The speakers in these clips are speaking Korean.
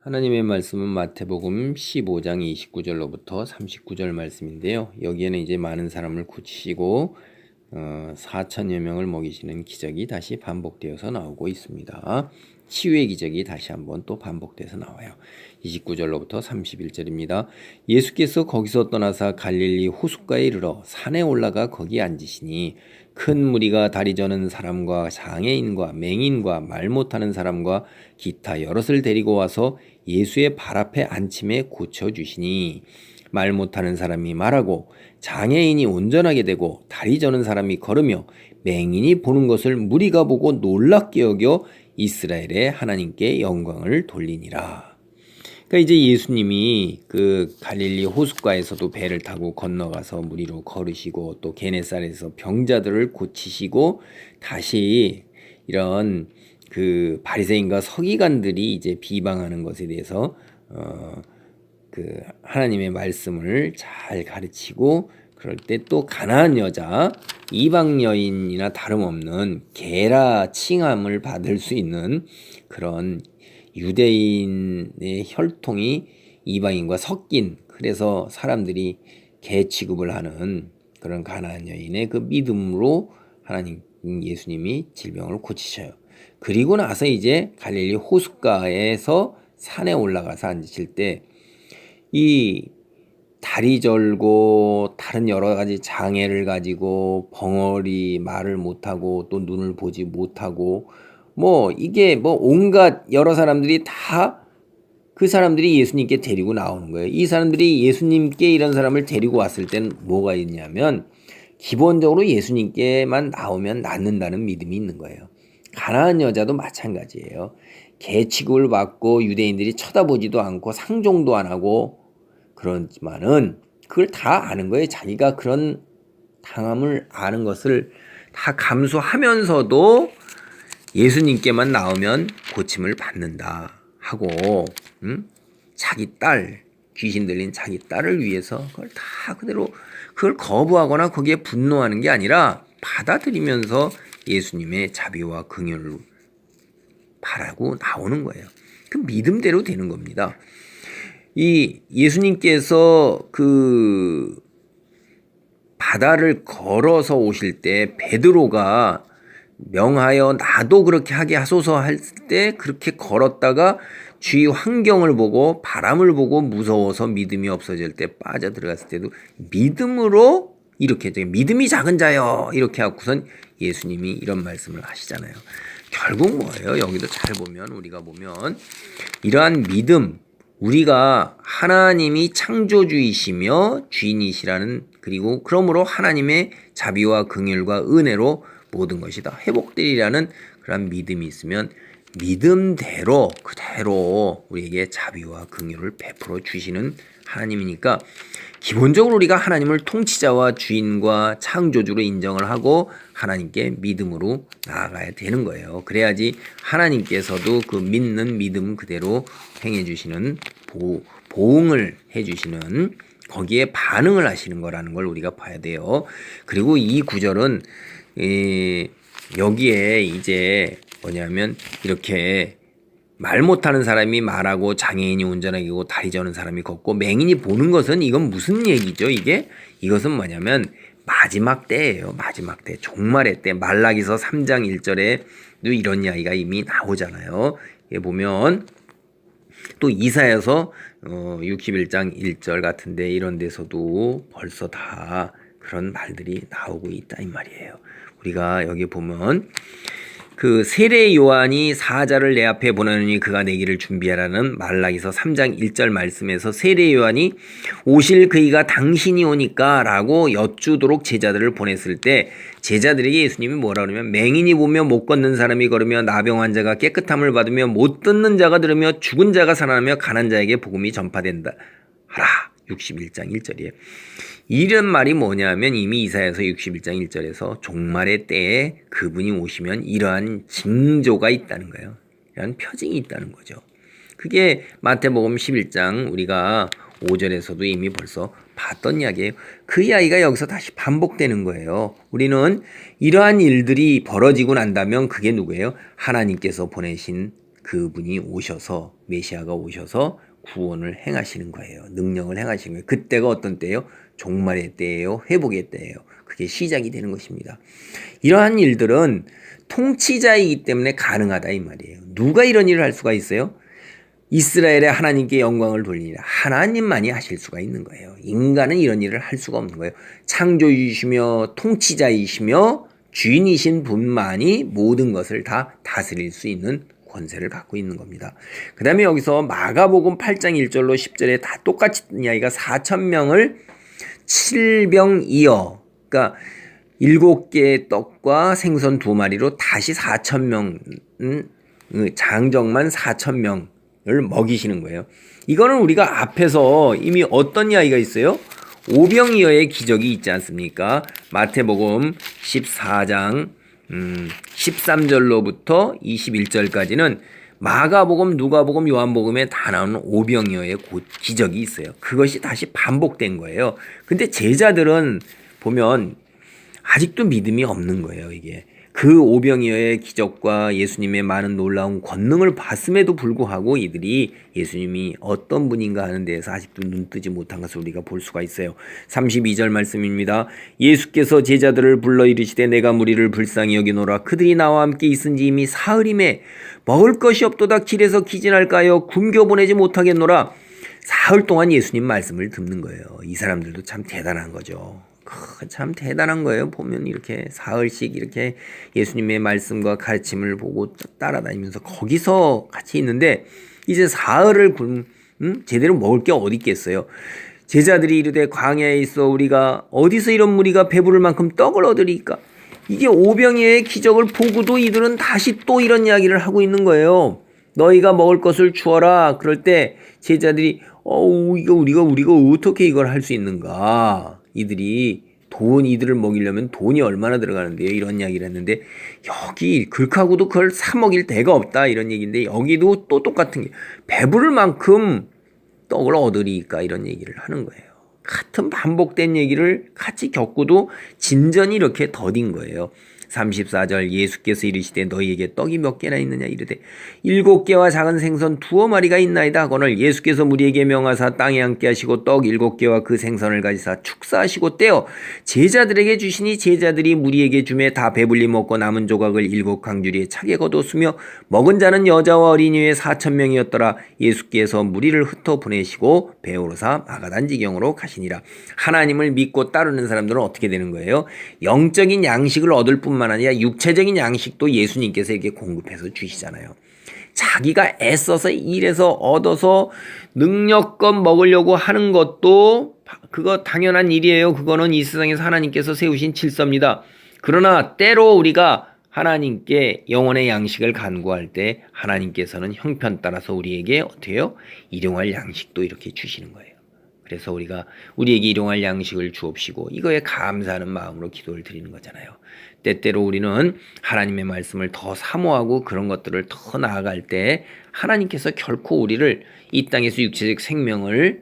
하나님의 말씀은 마태복음 15장 29절로부터 39절 말씀인데요. 여기에는 이제 많은 사람을 고치시고 4천여 명을 먹이시는 기적이 다시 반복되어서 나오고 있습니다. 치유의 기적이 다시 한번 또 반복돼서 나와요. 29절로부터 31절입니다. 예수께서 거기서 떠나사 갈릴리 호숫가에 이르러 산에 올라가 거기 앉으시니 큰 무리가 다리 저는 사람과 장애인과 맹인과 말 못하는 사람과 기타 여럿을 데리고 와서 예수의 발 앞에 앉힘에 고쳐주시니 말 못하는 사람이 말하고 장애인이 온전하게 되고 다리 저는 사람이 걸으며 맹인이 보는 것을 무리가 보고 놀랍게 여겨 이스라엘의 하나님께 영광을 돌리니라. 그러니까 이제 예수님이 그 갈릴리 호숫가에서도 배를 타고 건너가서 무리로 걸으시고 또 게네사렛에서 병자들을 고치시고 다시 이런 그 바리새인과 서기관들이 이제 비방하는 것에 대해서 그 하나님의 말씀을 잘 가르치고 그럴 때 또 가나안 여자 이방 여인이나 다름없는 게라 칭함을 받을 수 있는 그런 유대인의 혈통이 이방인과 섞인, 그래서 사람들이 개 취급을 하는 그런 가나안 여인의 그 믿음으로 하나님 예수님이 질병을 고치셔요. 그리고 나서 이제 갈릴리 호숫가에서 산에 올라가서 앉으실 때 이 다리 절고 다른 여러 가지 장애를 가지고 벙어리 말을 못하고 또 눈을 보지 못하고 이게 온갖 여러 사람들이 다 그 사람들이 예수님께 데리고 나오는 거예요. 이 사람들이 예수님께 이런 사람을 데리고 왔을 때는 뭐가 있냐면 기본적으로 예수님께만 나오면 낫는다는 믿음이 있는 거예요. 가나안 여자도 마찬가지예요. 개 취급을 받고 유대인들이 쳐다보지도 않고 상종도 안 하고 그렇지만은 그걸 다 아는 거예요. 자기가 그런 당함을 아는 것을 다 감수하면서도 예수님께만 나오면 고침을 받는다 하고 자기 딸, 귀신 들린 자기 딸을 위해서 그걸 다 그대로 그걸 거부하거나 거기에 분노하는 게 아니라 받아들이면서 예수님의 자비와 긍휼을 바라고 나오는 거예요. 그 믿음대로 되는 겁니다. 이 예수님께서 그 바다를 걸어서 오실 때 베드로가 명하여 나도 그렇게 하게 하소서 할 때 그렇게 걸었다가 주위 환경을 보고 바람을 보고 무서워서 믿음이 없어질 때 빠져 들어갔을 때도 믿음으로 이렇게 믿음이 작은 자여 이렇게 하고선 예수님이 이런 말씀을 하시잖아요. 결국 뭐예요? 여기도 잘 보면 우리가 보면 이러한 믿음, 우리가 하나님이 창조주이시며 주인이시라는, 그리고 그러므로 하나님의 자비와 긍휼과 은혜로 모든 것이 다 회복되리라는 그런 믿음이 있으면 믿음대로 그대로 우리에게 자비와 긍휼을 베풀어 주시는 하나님이니까 기본적으로 우리가 하나님을 통치자와 주인과 창조주로 인정을 하고 하나님께 믿음으로 나아가야 되는 거예요. 그래야지 하나님께서도 그 믿는 믿음 그대로 행해 주시는 보응을 해 주시는, 거기에 반응을 하시는 거라는 걸 우리가 봐야 돼요. 그리고 이 구절은 여기에 이제 뭐냐면 이렇게 말 못하는 사람이 말하고 장애인이 운전하게 하고 다리 저는 사람이 걷고 맹인이 보는 것은 이건 무슨 얘기죠? 이것은 뭐냐면 마지막 때예요. 마지막 때, 종말의 때. 말라기서 3장 1절에도 이런 이야기가 이미 나오잖아요. 예, 보면 또 이사야서 61장 1절 같은데 이런 데서도 벌써 다 그런 말들이 나오고 있다 이 말이에요. 우리가 여기 보면 그 세례 요한이 사자를 내 앞에 보내노니 그가 내기를 준비하라는 말라기서 3장 1절 말씀에서 세례 요한이 오실 그이가 당신이 오니까 라고 여쭈도록 제자들을 보냈을 때 제자들에게 예수님이 뭐라 그러면 맹인이 보며 못 걷는 사람이 걸으며 나병 환자가 깨끗함을 받으며 못 듣는 자가 들으며 죽은 자가 살아나며 가난 자에게 복음이 전파된다 하라. 61장 1절이에요. 이런 말이 뭐냐면 이미 이사야서 61장 1절에서 종말의 때에 그분이 오시면 이러한 징조가 있다는 거예요. 이러한 표징이 있다는 거죠. 그게 마태복음 11장 우리가 5절에서도 이미 벌써 봤던 이야기예요. 그 이야기가 여기서 다시 반복되는 거예요. 우리는 이러한 일들이 벌어지고 난다면 그게 누구예요? 하나님께서 보내신 그분이 오셔서 메시아가 오셔서 구원을 행하시는 거예요. 능력을 행하시는 거예요. 그때가 어떤 때예요? 종말의 때예요. 회복의 때예요. 그게 시작이 되는 것입니다. 이러한 일들은 통치자이기 때문에 가능하다 이 말이에요. 누가 이런 일을 할 수가 있어요? 이스라엘의 하나님께 영광을 돌리라. 하나님만이 하실 수가 있는 거예요. 인간은 이런 일을 할 수가 없는 거예요. 창조주이시며 통치자이시며 주인이신 분만이 모든 것을 다 다스릴 수 있는 권세를 갖고 있는 겁니다. 그 다음에 여기서 마가복음 8장 1절로 10절에 다 똑같이 이야기가 4,000명을 7병이어, 그러니까 7개의 떡과 생선 2마리로 다시 4,000명, 장정만 4,000명 을 먹이시는 거예요. 이거는 우리가 앞에서 이미 어떤 이야기가 있어요? 오병이어의 기적이 있지 않습니까? 마태복음 14장 13절로부터 21절까지는 마가복음, 누가복음, 요한복음에 다 나오는 오병이어의 기적이 있어요. 그것이 다시 반복된 거예요. 근데 제자들은 보면 아직도 믿음이 없는 거예요, 이게. 그 오병이어의 기적과 예수님의 많은 놀라운 권능을 봤음에도 불구하고 이들이 예수님이 어떤 분인가 하는 데에서 아직도 눈뜨지 못한 것을 우리가 볼 수가 있어요. 32절 말씀입니다. 예수께서 제자들을 불러 이르시되 내가 무리를 불쌍히 여기노라. 그들이 나와 함께 있은지 이미 사흘임에 먹을 것이 없도다. 길에서 기진할까요? 굶겨 보내지 못하겠노라. 사흘 동안 예수님 말씀을 듣는 거예요. 이 사람들도 참 대단한 거죠. 참 대단한 거예요. 보면 이렇게 사흘씩 이렇게 예수님의 말씀과 가르침을 보고 따라다니면서 거기서 같이 있는데 이제 사흘을 제대로 먹을 게 어디 있겠어요. 제자들이 이르되 광야에 있어 우리가 어디서 이런 무리가 배부를 만큼 떡을 얻으리까. 이게 오병이어의 기적을 보고도 이들은 다시 또 이런 이야기를 하고 있는 거예요. 너희가 먹을 것을 주어라. 그럴 때 제자들이 이거 우리가 어떻게 이걸 할 수 있는가. 이들이 이들을 먹이려면 돈이 얼마나 들어가는데요. 이런 이야기를 했는데 여기 그렇다고도 그걸 사 먹일 데가 없다. 이런 얘기인데 여기도 또 똑같은 게 배부를 만큼 떡을 얻으리까 이런 얘기를 하는 거예요. 같은 반복된 얘기를 같이 겪고도 진전이 이렇게 더딘 거예요. 34절 예수께서 이르시되 너희에게 떡이 몇 개나 있느냐 이르되 7개와 작은 생선 2마리가 있나이다 하거늘 예수께서 무리에게 명하사 땅에 앉게 하시고 떡 7개와 그 생선을 가지사 축사하시고 떼어 제자들에게 주시니 제자들이 무리에게 주매 다 배불리 먹고 남은 조각을 7강주리에 차게 거뒀으며 먹은 자는 여자와 어린이 외에 4,000명이었더라. 예수께서 무리를 흩어 보내시고 배오르사 마가단 지경으로 가시니라. 하나님을 믿고 따르는 사람들은 어떻게 되는 거예요? 영적인 양식을 얻을 뿐만 아니라 육체적인 양식도 예수님께서 이렇게 공급해서 주시잖아요. 자기가 애써서 일해서 얻어서 능력껏 먹으려고 하는 것도 그거 당연한 일이에요. 그거는 이 세상에서 하나님께서 세우신 질서입니다. 그러나 때로 우리가 하나님께 영혼의 양식을 간구할 때 하나님께서는 형편 따라서 우리에게 어떻게 해요? 일용할 양식도 이렇게 주시는 거예요. 그래서 우리가 우리에게 일용할 양식을 주옵시고 이거에 감사하는 마음으로 기도를 드리는 거잖아요. 때때로 우리는 하나님의 말씀을 더 사모하고 그런 것들을 더 나아갈 때 하나님께서 결코 우리를 이 땅에서 육체적 생명을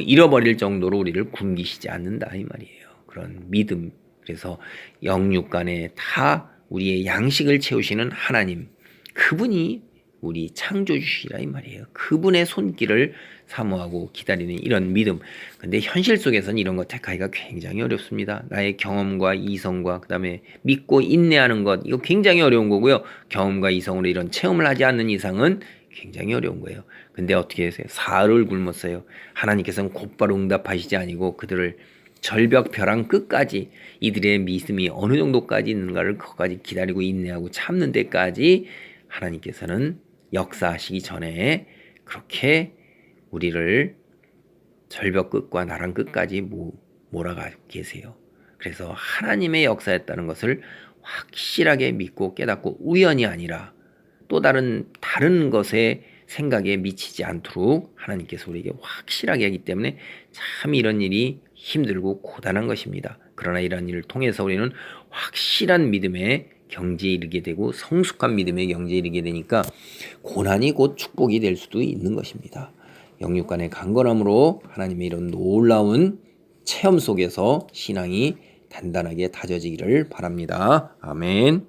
잃어버릴 정도로 우리를 굶기시지 않는다 이 말이에요. 그런 믿음. 그래서 영육간에 다 우리의 양식을 채우시는 하나님, 그분이 우리 창조주시라 이 말이에요. 그분의 손길을 사모하고 기다리는 이런 믿음. 근데 현실 속에서는 이런 거 택하기가 굉장히 어렵습니다. 나의 경험과 이성과 그다음에 믿고 인내하는 것, 이거 굉장히 어려운 거고요. 경험과 이성으로 이런 체험을 하지 않는 이상은 굉장히 어려운 거예요. 근데 어떻게 하세요? 사흘을 굶었어요. 하나님께서는 곧바로 응답하시지 아니고 그들을 절벽 벼랑 끝까지 이들의 믿음이 어느 정도까지 있는가를 그것까지 기다리고 인내하고 참는 데까지 하나님께서는 역사하시기 전에 그렇게 우리를 절벽 끝과 나랑 끝까지 몰아가 계세요. 그래서 하나님의 역사였다는 것을 확실하게 믿고 깨닫고 우연이 아니라 또 다른 것에 생각에 미치지 않도록 하나님께서 우리에게 확실하게 하기 때문에 참 이런 일이 힘들고 고단한 것입니다. 그러나 이런 일을 통해서 우리는 확실한 믿음의 경지에 이르게 되고 성숙한 믿음의 경지에 이르게 되니까 고난이 곧 축복이 될 수도 있는 것입니다. 영육간의 강건함으로 하나님의 이런 놀라운 체험 속에서 신앙이 단단하게 다져지기를 바랍니다. 아멘.